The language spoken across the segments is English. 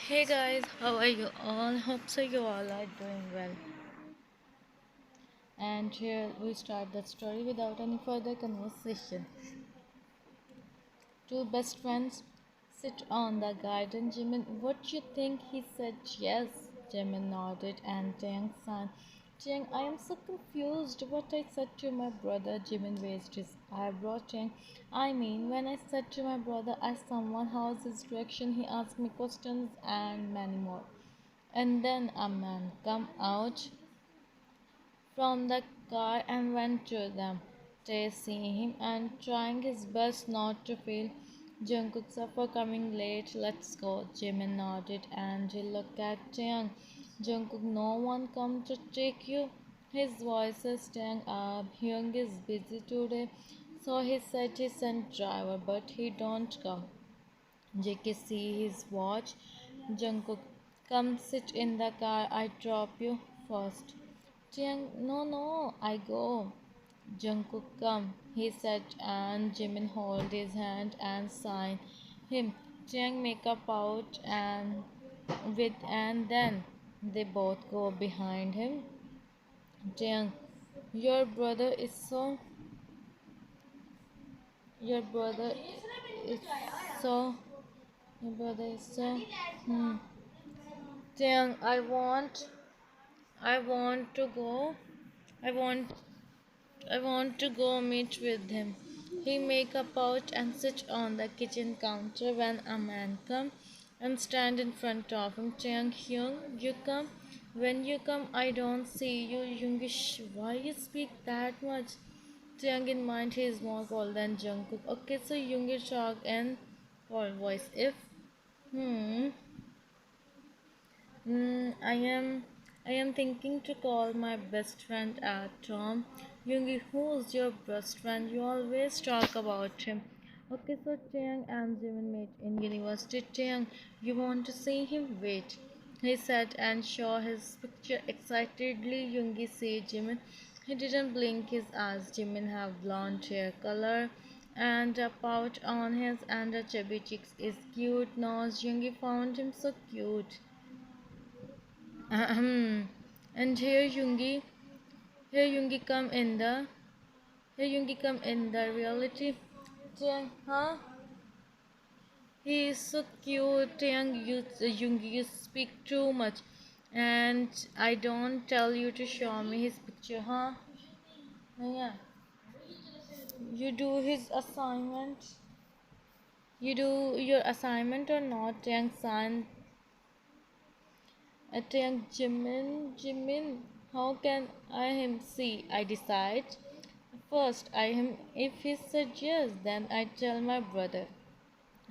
Hey guys, how are you all? Hope so you all are doing well. And here we start the story without any further conversation. Two best friends sit on the garden. Jimin, what you think? He said yes. Jimin nodded and Taehyung sighed. Taehyung, I am so confused. What I said to my brother, Jimin raised his eyebrow. Taehyung, I mean, when I said to my brother, I someone how's his direction, he asked me questions and many more. And then a man come out from the car and went to them. They see him and trying his best not to feel Jungkook for coming late. Let's go. Jimin nodded and he looked at Taehyung. Jungkook, no one come to take you. His voice is staying up. Hyung is busy today, so he said he sent driver, but he don't come. JK see his watch. Jungkook, come sit in the car. I drop you first. Jiang, no, no, I go. Jungkook, come, he said, and Jimin hold his hand and sign him. Jiang make a pout and then they both go behind him. Jiang, your brother is so your brother is so your brother is so hmm. Jiang, I want to go. I want I want to go meet with him. He make a pouch and sit on the kitchen counter when a man come and stand in front of him. Chang Hyung, you come. When you come, I don't see you. Yoongish, why you speak that much? Chang in mind he is more cold than Jungkook. Okay, so Yoongish talk and call voice. If hmm I am thinking to call my best friend Tom. Yoongi, who's your best friend? You always talk about him. Okay, so Taeyang and Jimin met in university. Taeyang, you want to see him? Wait, he said and show his picture excitedly. Yoongi see Jimin. He didn't blink his eyes. Jimin have blonde hair color and a pouch on his and a chubby cheeks is cute nose. Yoongi found him so cute. Ahem. And here Yoongi come in the reality. Tiang, huh? He is so cute. Tiang, Yoongi, you speak too much, and I don't tell you to show me his picture, huh? Yeah. You do his assignment. You do your assignment or not? Tiang San. Tiang Jimin. How can I him see? I decide. First, I him if he said yes, then I tell my brother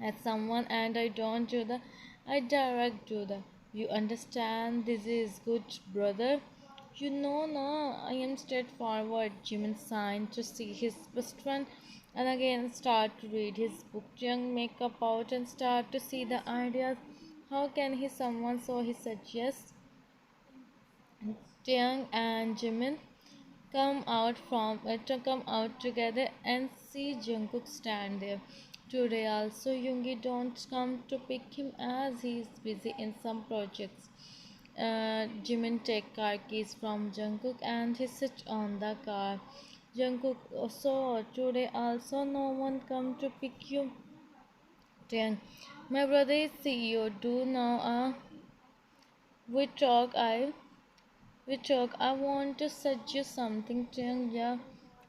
at someone and I don't do the I direct do the you understand this is good brother. You know no, I am straightforward. Jimin signed to see his best friend and again start to read his book. Young makeup out and start to see the ideas. How can he someone so he said yes. Taeyang and Jimin come out together and see Jungkook stand there. Today also Yoongi don't come to pick him as he is busy in some projects. Jimin take car keys from Jungkook and he sit on the car. Jungkook so today also no one come to pick you. Then my brother is CEO. Do now we talk I want to suggest something, Taeyang. Yeah,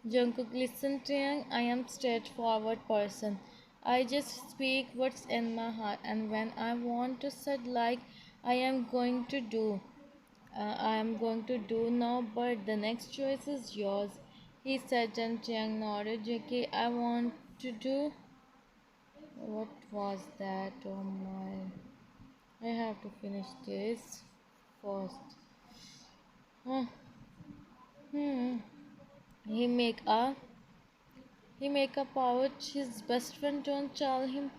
Jungkook, listen, Taeyang. I am straightforward person. I just speak what's in my heart, and when I want to say like I am going to do, I am going to do now. But the next choice is yours. He said, and Taeyang nodded. JK, I want to do. What was that? Oh my! I have to finish this first. Huh. Hmm. He make a he make up out his best friend don't tell him.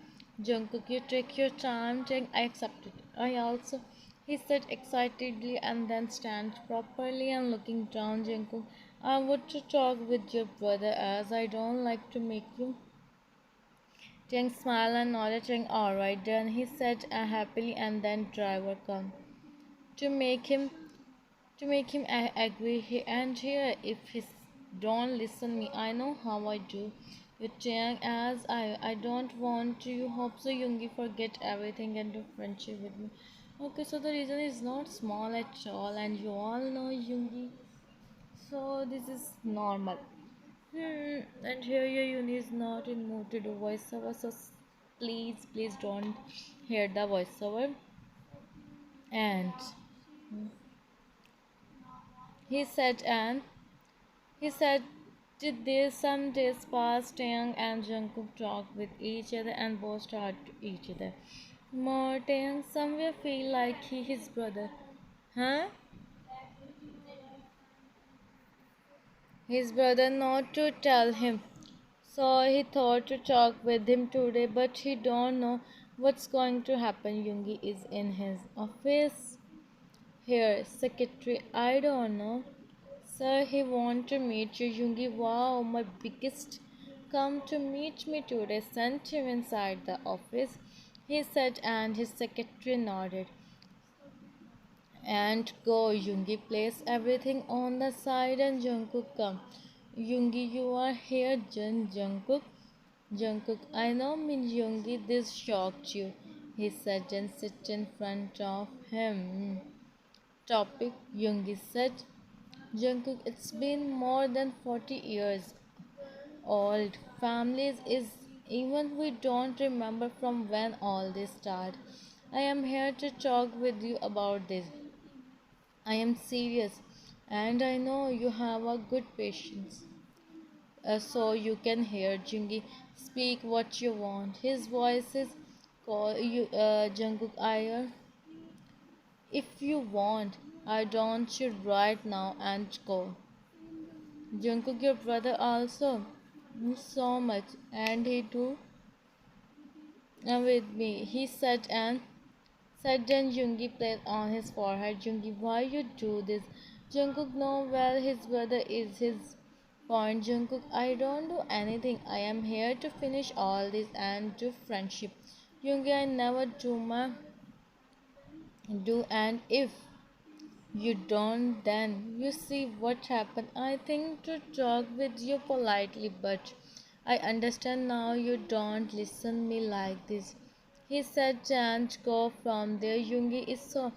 Jungkook, you take your time. I accepted. I also he said excitedly and then stand properly and looking down. Jungkook, I want to talk with your brother as I don't like to make you Taehyung smiled and nodded. Taehyung, alright, done, he said happily, and then driver come to make him agree. And here, if he don't listen me, I know how I do. You Taehyung, as I don't want to. You hope so, Yoongi, forget everything and do friendship with me. Okay, so the reason is not small at all, and you all know Yoongi. So this is normal. And here your uni is not in mood to do voiceover, so please don't hear the voiceover. And he said, and he said, did there some days passed, Taeyang and Jungkook talked with each other and both started to each other. More Taeyang somewhere feel like he his brother. Huh? His brother not to tell him. So he thought to talk with him today, but he don't know what's going to happen. Yoongi is in his office. Here, secretary, I don't know. Sir, he want to meet you. Yoongi, wow, my biggest. Come to meet me today. Sent him inside the office. He said, and his secretary nodded. And go, Yoongi, place everything on the side and Jungkook come. Yoongi, you are here, Jungkook. Jungkook, I know, Min Yoongi, this shocked you. He said and sit in front of him. Topic, Yoongi said. Jungkook, it's been more than 40 years old. Families is even we don't remember from when all this started. I am here to talk with you about this. I am serious, and I know you have a good patience. So you can hear Jingi speak what you want. His voice is call you Jungkook Iyer. If you want, I don't should right now and go. Jungkook, your brother also so much, and he too with me. He said and sudden Jungi played on his forehead. Jungi, why you do this? Jungkook know well his brother is his point. Jungkook, I don't do anything. I am here to finish all this and do friendship. Jungi, I never do and if you don't then you see what happened. I think to talk with you politely, but I understand now you don't listen me like this. He said can't go from there. Yoongi is so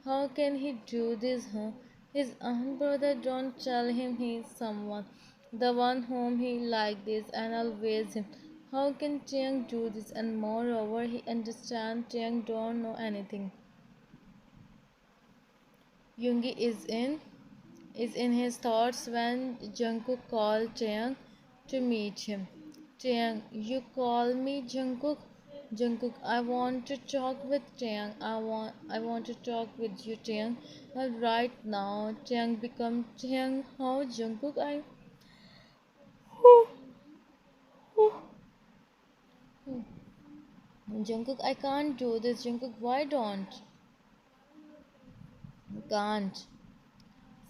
how can he do this, huh? His own brother don't tell him he's someone. The one whom he like this and always him. How can Taeyang do this? And moreover he understand Taeyang don't know anything. Yoongi is in his thoughts when Jungkook called Taeyang to meet him. Taeyang, you call me Jungkook? Jungkook, I want to talk with Taeyang. I want to talk with you, Taeyang. Right now, Taeyang become Taeyang. How Jungkook? Jungkook, I can't do this. Jungkook, why don't? Can't.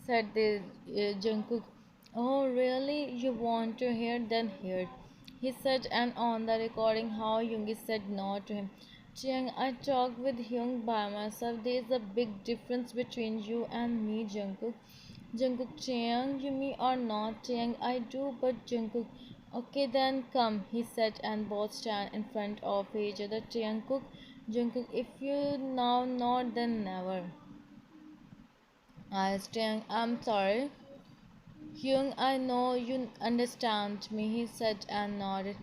Said the Jungkook. Oh, really? You want to hear? Then hear. He said, and on the recording, how Yoongi said no to him. Chiang, I talked with Hyung by myself. There is a big difference between you and me, Jungkook. Jungkook, Chiang, you me or not? Chiang, I do, but Jungkook. Okay, then come, he said, and both stand in front of each other. Jungkook, Jungkook, if you now not, then never. I stand. I'm sorry. Hyung, I know you understand me, he said and nodded.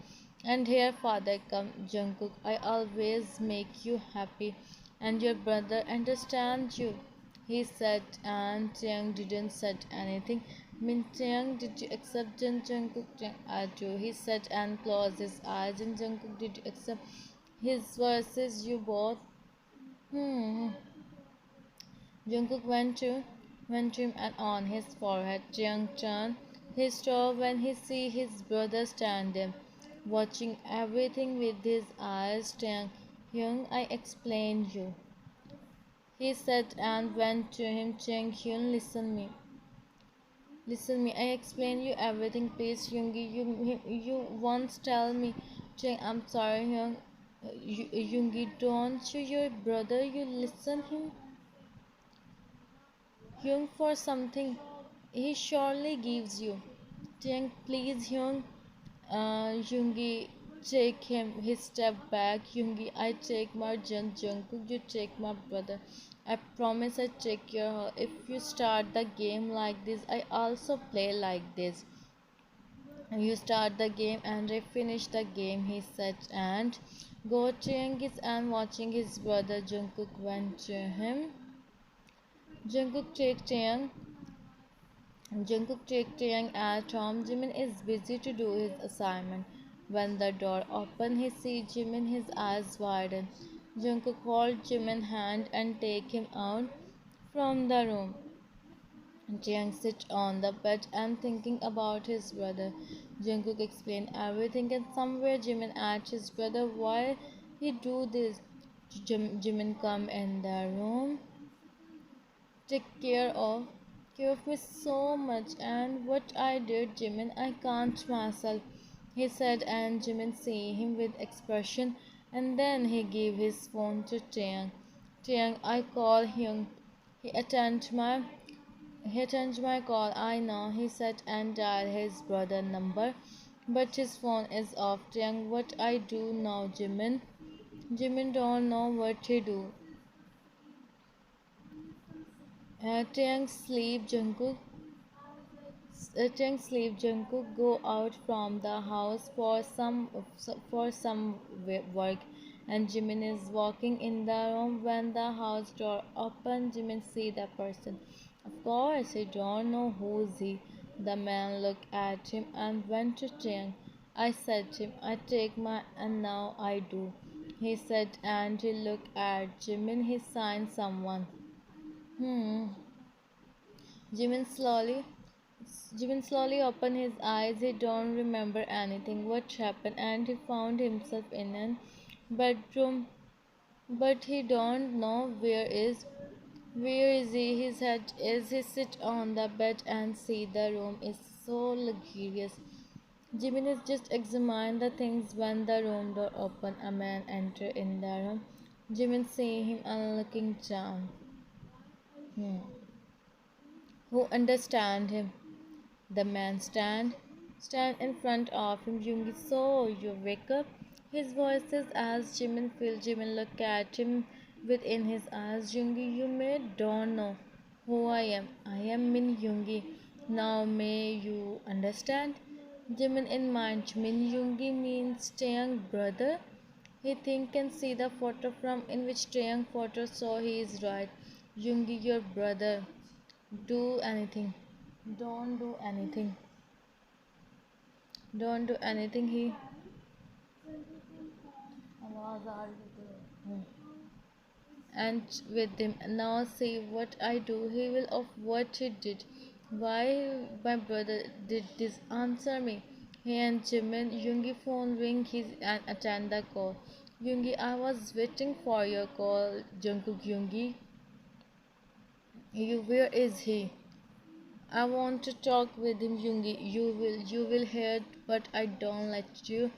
And here, father, come, Jungkook. I always make you happy, and your brother understands you. He said, and Taeyang didn't said anything. Min Taeyang, did you accept Jungkook? Taeyang, I do. He said and closed his eyes. And Jungkook, did you accept his verses? You both. Hmm. Jungkook went to him and on his forehead. Jung turned his store when he see his brother stand there, watching everything with his eyes. Hyung, I explained you. He said and went to him. Hyun, listen me. Listen me. I explain you everything, please, Yoongi. You once tell me Jane, I'm sorry, Hyung. Yoongi, don't you, your brother, you listen him. Hyung for something. He surely gives you. Jane, please, Hyung. Yoongi, take him. He stepped back. Yoongi, I take my Jungkook, you take my brother. I promise I take care of her. If you start the game like this, I also play like this. You start the game and I finish the game, he said, and Go Taehyung is and watching his brother Jungkook went to him. Jungkook take Taehyung. Jungkook take Taehyung at home. Jimin is busy to do his assignment. When the door opened, he sees Jimin, his eyes widen. Jungkook hold Jimin's hand and take him out from the room. Jiang sits on the bed and thinking about his brother. Jungkook explained everything and somewhere Jimin asked his brother why he do this. Jimin come in the room, take care of me so much and what I did Jimin I can't myself. He said and Jimin see him with expression and then he gave his phone to Taeyang. Taeyang I call him. He attend my he turned my call, I know, he said and dialed his brother's number. But his phone is off. Young, what I do now, Jimin? Jimin don't know what he do. Taeyang sleep, Jungkook. Taeyang sleep, Jungkook go out from the house for some work, and Jimin is walking in the room when the house door opens. Jimin see the person. Of course, he don't know who's he. The man looked at him and went to Taeyang. I said to him, I take my and now I do. He said and he looked at Jimin. He signed someone. Hmm. Jimin slowly Jimin slowly opened his eyes. He don't remember anything what happened and he found himself in an bedroom but he don't know where is he. His head is he sit on the bed and see the room is so luxurious. Jimin is just examine the things when the room door open. A man enter in the room. Jimin see him and looking down. Hmm. Who understand him? The man stand in front of him. Yoongi, so you wake up? His voice is as Jimin feel. Jimin look at him within his eyes. Yoongi, you may don't know who I am. I am Min Yoongi. Now may you understand? Jimin in mind. Min Yoongi means Taeyang brother. He think and see the photo from in which Taeyang photo, so he is right. Yoongi, your brother. Do anything. Don't do anything. Don't do anything. He and with him now see what I do. He will of what he did. Why my brother did this? Answer me. He and Jimin Yoongi phone ring. He and attend the call. Yoongi, I was waiting for your call. Jungkook Yoongi, you where is he? I want to talk with him, Yoongi. You will hear, but I don't let you.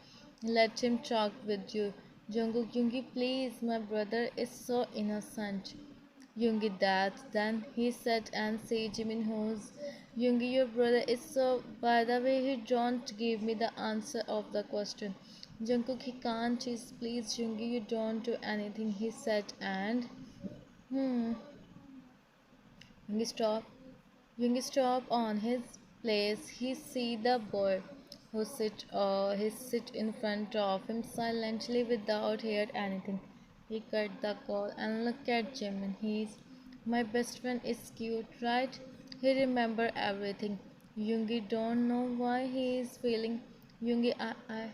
Let him talk with you. Jungkook, Yoongi, please. My brother is so innocent. Yoongi, that then he said and say Jimin who's Yoongi, your brother is so. By the way, he don't give me the answer of the question. Jungkook, he can't. He's please, Yoongi, you don't do anything. He said and Yoongi stop. Yoongi stop on his place. He see the boy who sit in front of him silently without heard anything. He cut the call and looked at Jimin. He's my best friend is cute, right? He remember everything. Yoongi don't know why he is feeling. Yoongi,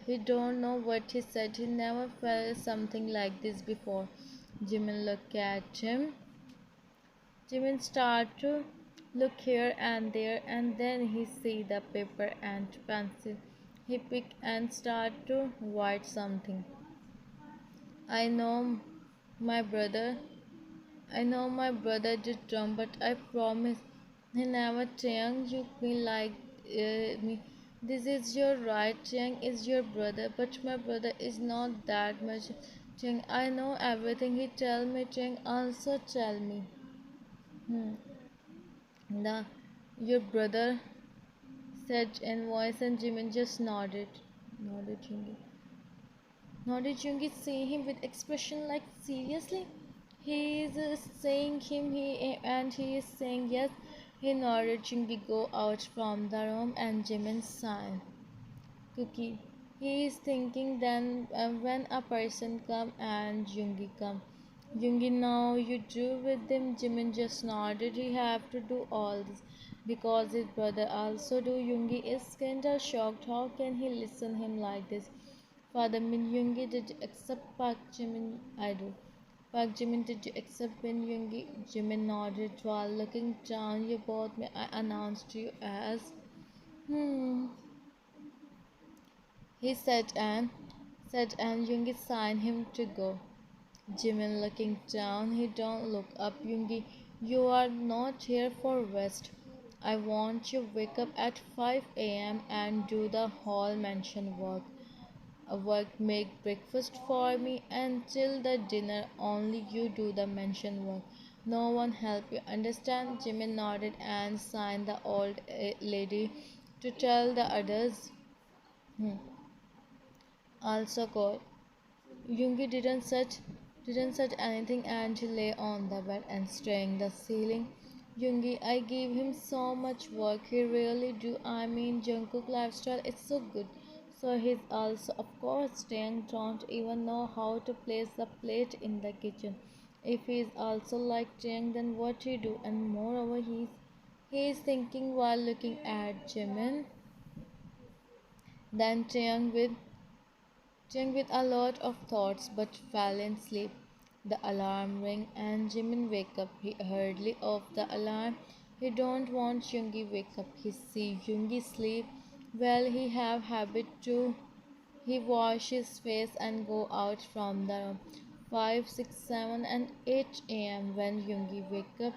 he don't know what he said. He never felt something like this before. Jimin looked at him. Jimin started to look here and there and then he see the paper and pencil. He picked and started to write something. I know my brother I know my brother did wrong but I promise he never tongue you me like me. This is your right. Chang is your brother, but my brother is not that much. Chang, I know everything. He tell me. Chang also tell me. Hmm. The your brother said in voice, and Jimin just nodded. Nodded Jungi. Nodded Jungi, see him with expression like seriously. He is saying him he is saying yes. He nodded Jungi go out from the room and Jimin sighed. Cookie. He is thinking then when a person come and Jungi come. Jungi now you do with them. Jimin just nodded. He have to do all this because his brother also do. Jungi is kinda shocked. How can he listen him like this? Father Min Jungi did you accept Park Jimin? I do. Park Jimin did you accept Min Jungi? Jimin nodded while looking down. You both may I announced you as he said and Yoongi signed him to go. Jimin looking down, he don't look up. Yoongi, you are not here for rest. I want you wake up at 5 a.m. and do the whole mansion work. Make breakfast for me until the dinner. Only you do the mansion work. No one help you. Understand? Jimin nodded and signed the old lady to tell the others. Hmm. Also called. Yoongi didn't say anything and he lay on the bed and staring the ceiling. Yoongi, I gave him so much work. He really do. I mean, Jungkook lifestyle is so good. So he's also, of course, staying. Don't even know how to place the plate in the kitchen. If he's also like Jang, then what he do? And moreover, he's thinking while looking at Jimin. Then Jung with a lot of thoughts but fell in sleep. The alarm rang and Jimin wake up. He hurriedly off the alarm. He don't want Yoongi wake up. He see Yoongi sleep. Well, he have habit too. He wash his face and go out from the room. 5, 6, 7 and 8 a.m. when Yoongi wake up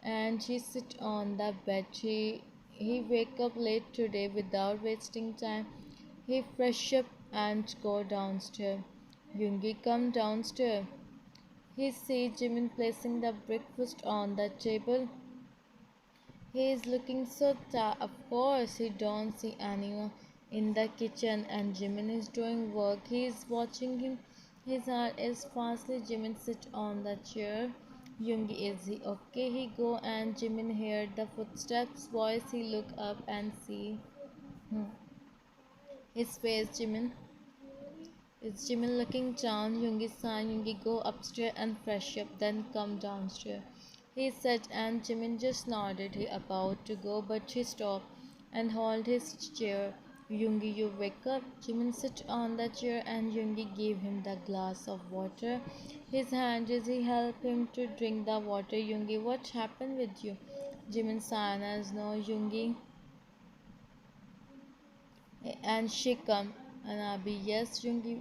and he sit on the bed. He wake up late today without wasting time. He fresh up and go downstairs. Yoongi come downstairs. He see Jimin placing the breakfast on the table. He is looking so tired. Of course, he don't see anyone in the kitchen and Jimin is doing work. He is watching him. His heart is fastly. Jimin sit on the chair. Yoongi, is he okay? He go and Jimin heard the footsteps. Voice. He look up and see his face. Jimin. It's Jimin looking down. Yoongi sigh. Yoongi go upstairs and fresh up, then come downstairs. He said, and Jimin just nodded. He about to go, but he stopped and held his chair. Yoongi, you wake up. Jimin sit on the chair and Yoongi gave him the glass of water. His hand as he helped him to drink the water. Yoongi, what happened with you? Jimin sighed as no. Yoongi and she come and Abi yes Jungi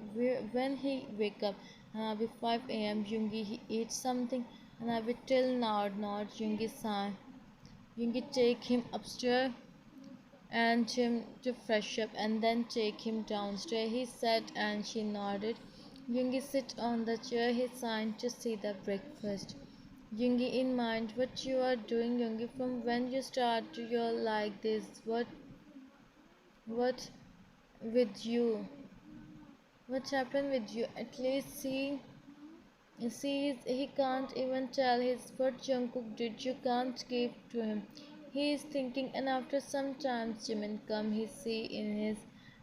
when he wake up and Abi 5 a.m. Jungi he eats something and Abi till now not Jungi sigh. Jungi take him upstairs and him to fresh up and then take him downstairs. He sat and she nodded. Jungi sit on the chair. He signed to see the breakfast. Jungi in mind what you are doing Jungi from when you start your like this what with you? What happened with you? At least he can't even tell his what Jungkook did. You can't give to him. He is thinking, and after some time, Jimin come. He see in his,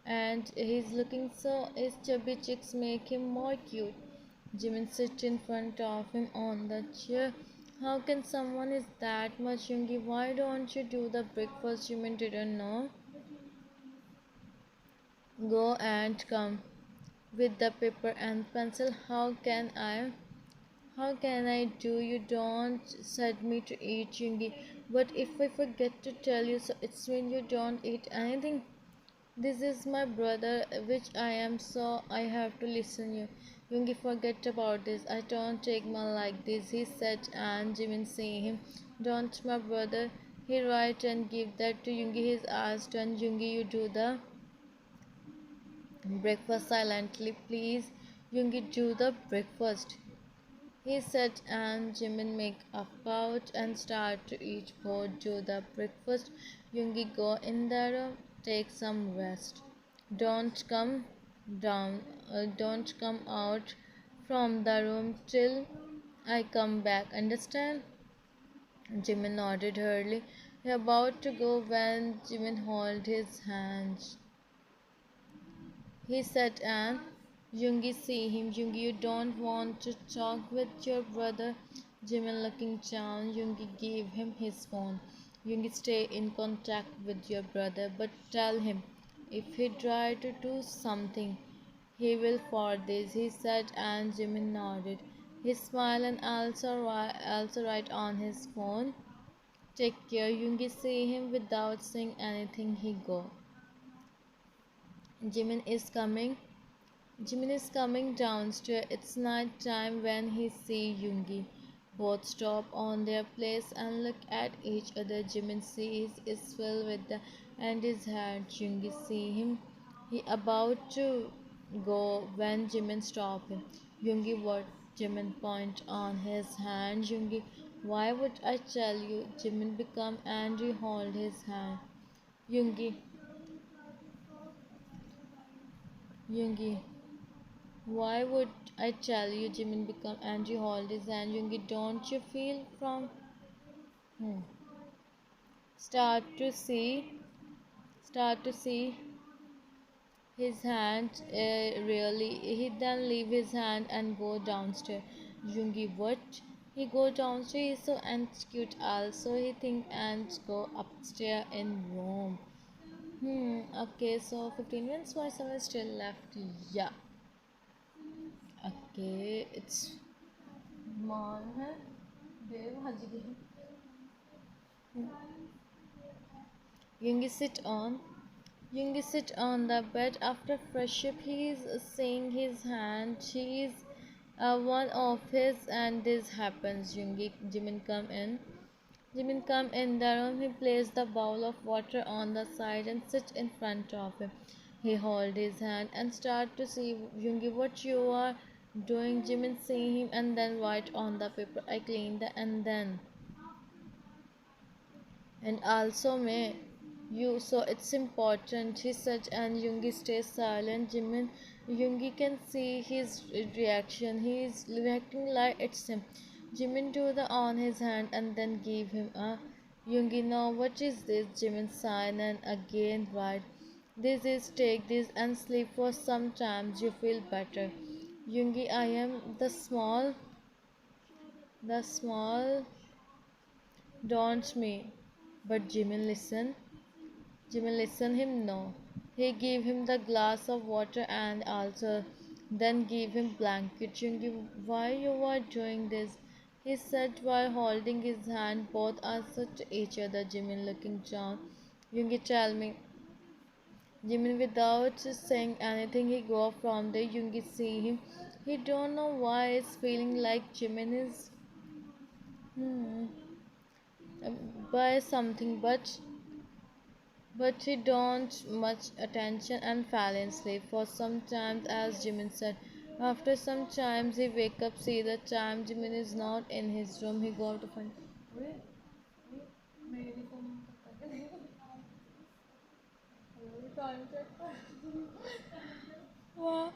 and he's looking so. His chubby cheeks make him more cute. Jimin sit in front of him on the chair. How can someone is that much youngy? Why don't you do the breakfast? Jimin didn't know. Go and come with the paper and pencil. How can I do? You don't said me to eat Yungi. But if I forget to tell you, so it's when you don't eat anything. This is my brother, which I am, so I have to listen you. Yungi, forget about this. I don't take my like this, he said, and Jimin seeing him. Don't, my brother. He write and give that to Yoongi. He's asked and Yoongi, you do the breakfast silently, please. Yoongi, do the breakfast. He said, and Jimin make a pouch and start to eat. Both do the breakfast. Yoongi, go in the room, take some rest. Don't come down, don't come out from the room till I come back. Understand? Jimin nodded hurriedly. He about to go when Jimin held his hands. He said, and Yoongi, see him. Yoongi, you don't want to talk with your brother. Jimin looking down. Yoongi gave him his phone. Yoongi, stay in contact with your brother, but tell him if he try to do something, he will for this, he said, and Jimin nodded. He smiled and also write on his phone. Take care. Yoongi see him without saying anything. He go. Jimin is coming. Jimin is coming downstairs. It's night time when he see Yoongi. Both stop on their place and look at each other. Jimin sees is filled with the and his head. Yoongi see him. He about to go when Jimin stop him. Yoongi, what? Jimin point on his hand. Yoongi, why would I tell you? Jimin become angry, hold his hand. Yoongi, Yoongi. Why would I tell you? Jimin become Andrew Hollis and Yoongi, don't you feel from hmm. start to see start to see his hand really he then leave his hand and go downstairs. Yoongi, what? He go downstairs, so and cute also he think and go upstairs in room. Okay, so 15 minutes more some is still left. Yeah. Okay, it's Mom है देव हज गई. Yoongi sit on. Yoongi sit on the bed after fresh up. He is saying his hand. She is one of his, and this happens. Yoongi Jimin come in. Jimin come in the room. He placed the bowl of water on the side and sit in front of him. He hold his hand and start to see Yoongi, what you are doing. Jimin see him and then write on the paper. I clean the and then. And also may you, so it's important, he said, and Yoongi stays silent. Jimin, Yoongi can see his reaction. He is reacting like it's him. Jimin drew the on his hand and then gave him a Yoongi. Now what is this? Jimin sighed and again right. This is take this and sleep for some times you feel better. Yoongi, I am the small don't me. But Jimin listened him no. He gave him the glass of water and also then gave him blanket. Jungi, why you are doing this? He said while holding his hand. Both answered to each other. Jimin looking down. Jungi, tell me. Jimin without saying anything he go from there. Jungi see him. He don't know why he's feeling like Jimin is hmm, by something but he don't much attention and fell in sleep for some time as Jimin said. After some time he wake up, see the time Jimin is not in his room. He go to find वाह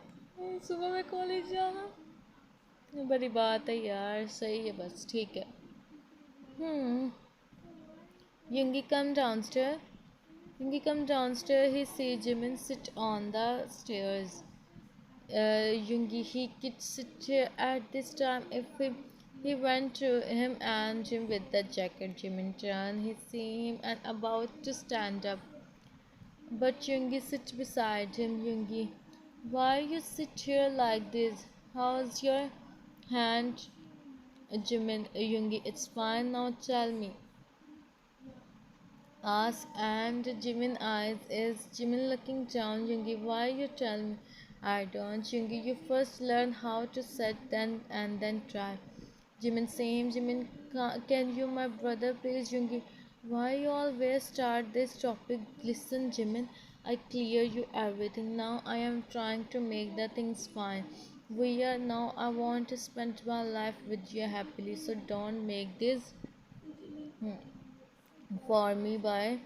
सुबह में college जाना बड़ी बात है यार सही है बस ठीक है Yoongi come downstairs. Yoongi come downstairs. He see Jimin sit on the stairs. Yoongi he could sit here at this time if he went to him and Jim with the jacket. Jimin turn. He see him and about to stand up, but Yoongi sit beside him. Yoongi, why you sit here like this? How's your hand? Jimin, Yoongi, it's fine now. Tell me. Ask and Jimin eyes is Jimin looking down. Yoongi, why you tell me? I don't. Yoongi, you first learn how to set then and then try. Jimin, same. Jimin, can you my brother please? Yoongi, Why you always start this topic? Listen, Jimin, I clear you everything. Now I am trying to make the things fine. We are now. I want to spend my life with you happily. So don't make this for me by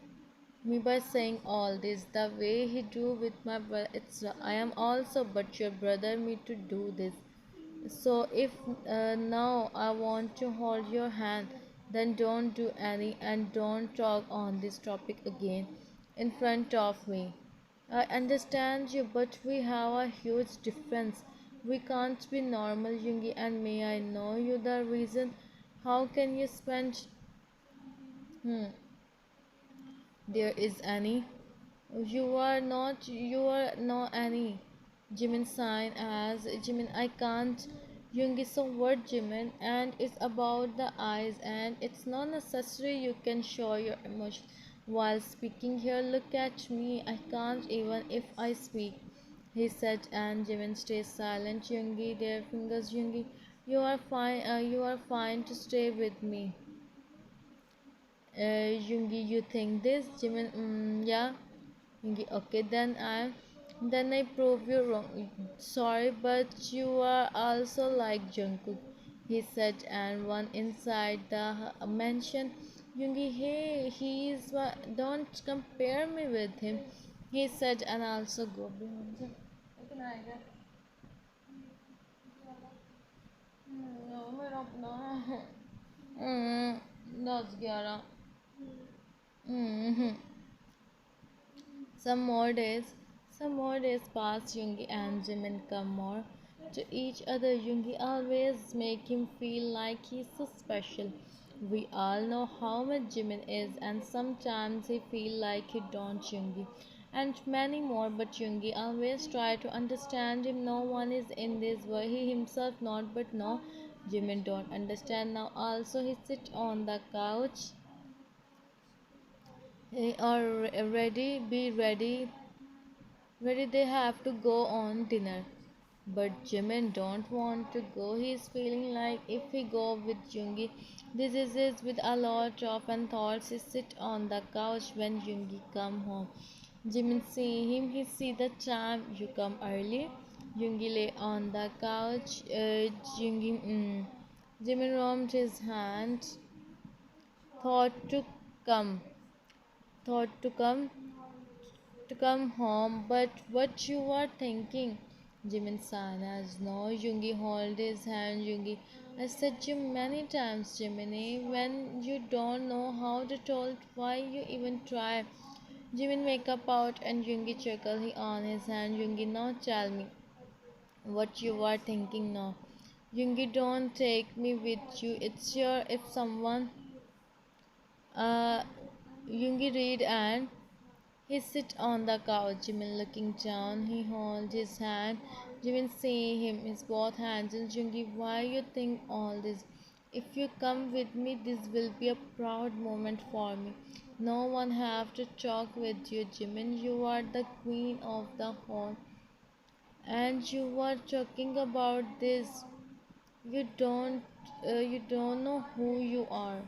saying all this the way he do with my brother. It's I am also but your brother me to do this. So if now I want to hold your hand, then don't do any and don't talk on this topic again in front of me. I understand you, but we have a huge difference. We can't be normal, Yungi, and may I know you the reason? How can you spend? Hmm, there is any. You are not any. Jimin sign as Jimin I can't. Jung is a word Jimin and it's about the eyes and it's not necessary you can show your emotion while speaking here. Look at me. I can't even if I speak. He said and Jimin stays silent. Yoongi, their fingers Yoongi. You are fine to stay with me. Yoongi, you think this? Jimin, yeah. Okay, then I prove you wrong. Sorry, but you are also like Jungkook, he said, and one inside the mansion. Yoongi, hey, don't compare me with him, he said, and also go behind him. मेरा अपना 10-11 Some more days, some more days pass. Yoongi and Jimin come more to each other. Yoongi always make him feel like he's so special. We all know how much Jimin is, and sometimes he feel like he don't Yoongi, and many more. But Yoongi always try to understand him. No one is in this world. He himself not, but no, Jimin don't understand now. Also, he sit on the couch. Or ready, be ready Ready they have to go on dinner. But Jimin don't want to go. He's feeling like if he go with Yoongi, this is it with a lot of and thoughts. He sit on the couch when Yoongi come home. Jimin see him. He see the time you come early. Yoongi lay on the couch. Jimin rubbed his hand. Thought to come. Thought to come home, but what you are thinking? Jimin Sana's no. Yoongi hold his hand. Yoongi, I said you many times, Jiminy, when you don't know how to tell, why you even try. Jimin make up out and Yoongi chuckle. He on his hand. Yoongi, now tell me what you are thinking now. Yoongi, don't take me with you. It's your if someone. Uh, Yoongi read and he sit on the couch, Jimin looking down. He holds his hand. Jimin see him, his both hands. And Jungi, why you think all this? If you come with me, this will be a proud moment for me. No one have to talk with you, Jimin. You are the queen of the hall. And you are talking about this. You don't, you don't know who you are.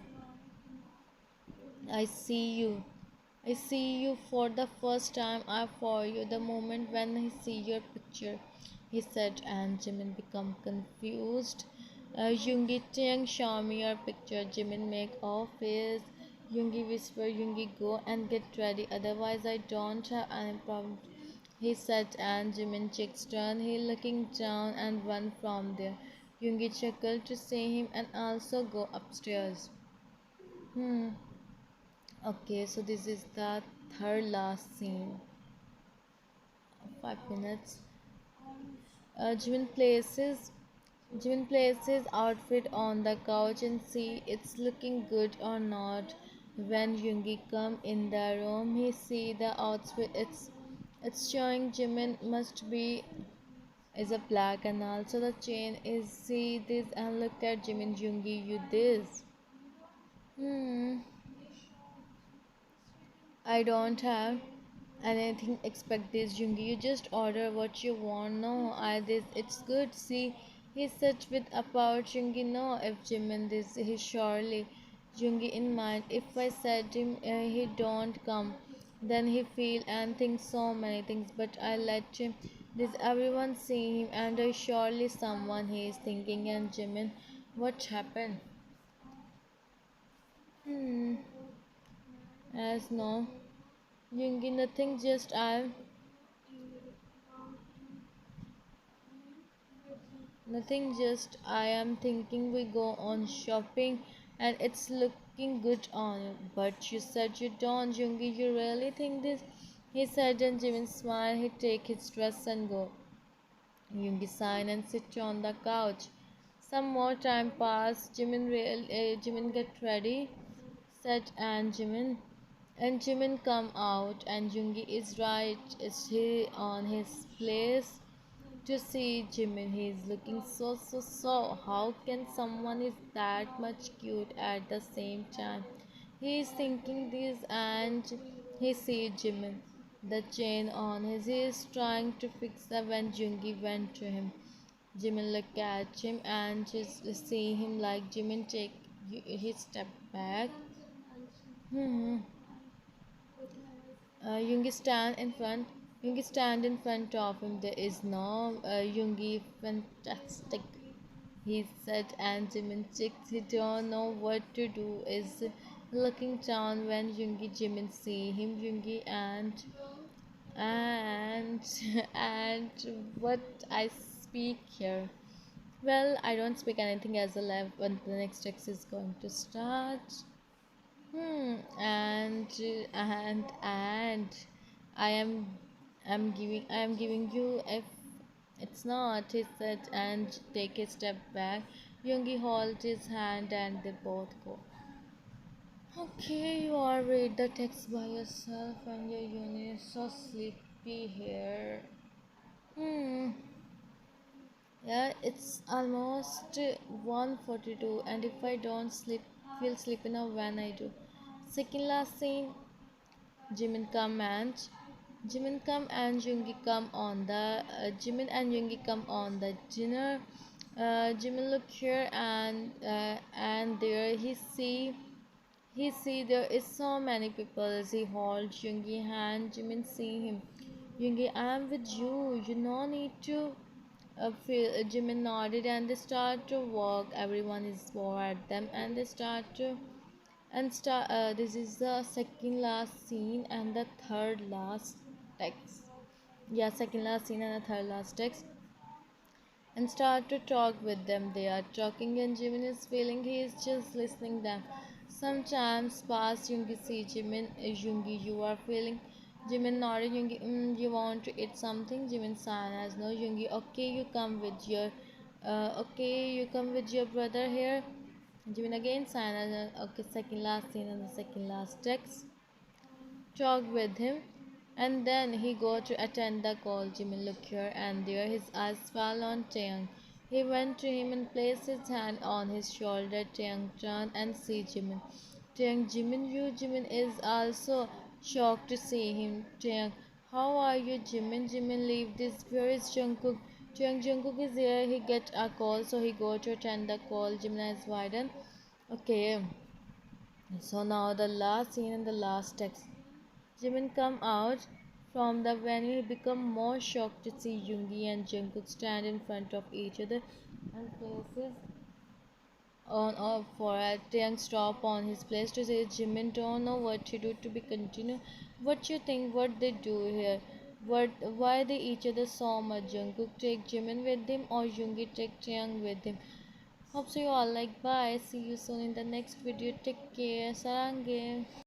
I see you. I see you for the first time. I for you the moment when I see your picture, he said, and Jimin become confused. Yoongi Tiang, show me your picture. Jimin make off face. Yoongi whisper, Yoongi go and get ready. Otherwise, I don't have any problem. He said, and Jimin checks turn. He looking down and run from there. Yoongi chuckled to see him and also go upstairs. Hmm. Okay, so this is the third last scene. 5 minutes. Jimin places outfit on the couch and see it's looking good or not. When Yoongi come in the room, he see the outfit. It's showing Jimin must be is a black and also the chain is see this and look at Jimin Yoongi you this. Hmm. I don't have anything expect this Jungi. You just order what you want. No, I this it's good. See, he said with about Jungi. No, if Jimin this he Jungi in mind. If I said him he don't come, then he feel and think so many things. But I let him. This everyone see him, and surely someone he is thinking. And Jimin, what happened? Hmm. As no, Jungi, nothing. Just I. Nothing, just I am thinking we go on shopping and it's looking good on you. But you said you don't, Jungi. You really think this? He said, and Jimin smiled. He take his dress and go. Jungi sign and sit on the couch. Some more time passed. Jimin get ready. Said and Jimin. And Jimin come out and Jungi is right. Is he on his place? To see Jimin, he is looking so. How can someone is that much cute at the same time? He is thinking this and he see Jimin. The chain on his he is trying to fix that when Jungi went to him. Jimin look at him and just see him like Jimin take his step back. Hmm. Yoongi stand in front. Yoongi stand in front of him. There is no Yoongi fantastic. He said, and Jimin chicks. He don't know what to do. Is looking down when Yoongi Jimin see him. Yoongi and and what I speak here. Well, I don't speak anything as a live when the next text is going to start. And I am giving you if it's not, he said, and take a step back. Yoongi hold his hand and they both go. Okay, you all read the text by yourself and your uni is so sleepy here. Hmm. Yeah, it's almost 1:42 and if I don't feel sleepy now when I do. Second last scene, Jimin come and Jimin come and Jungi come on the Jimin and Jungi come on the dinner. Jimin look here and there he see there is so many people as he hold Jungi hand. Jimin see him. Jungi, I'm with you. You no need to feel. Jimin nodded and they start to walk. Everyone is for at them and they start to this is the second last scene and the third last text. Yeah, second last scene and the third last text. And start to talk with them. They are talking and Jimin is feeling he is just listening them. Sometimes past Yoongi see Jimin, Yoongi, you are feeling. Jimin nodded. Yoongi, you want to eat something? Jimin sign as no. Yoongi, okay, you come with your brother here. Jimin again sign as okay, second last scene and the second last text. Talked with him, and then he go to attend the call. Jimin looked here and there. His eyes fell on Taehyung. He went to him and placed his hand on his shoulder. Taehyung turned and see Jimin. Taehyung, Jimin, you. Jimin is also shocked to see him. Taehyung, how are you, Jimin? Jimin, leave this. Where is Jungkook? Taehyung, Jungkook is here. He get a call, so he go to attend the call. Jimin eyes widen. Okay. So now the last scene and the last text. Jimin come out from the venue. He become more shocked to see Yoongi and Jungkook stand in front of each other and places on or for a Taeyang stop on his place to say Jimin don't know what to do to be continue. What you think what they do here? What why they each other so much? Jungkook take Jimin with him or Yoongi take Taeyang with him? Hope so you all like bye. See you soon in the next video. Take care. Sarange.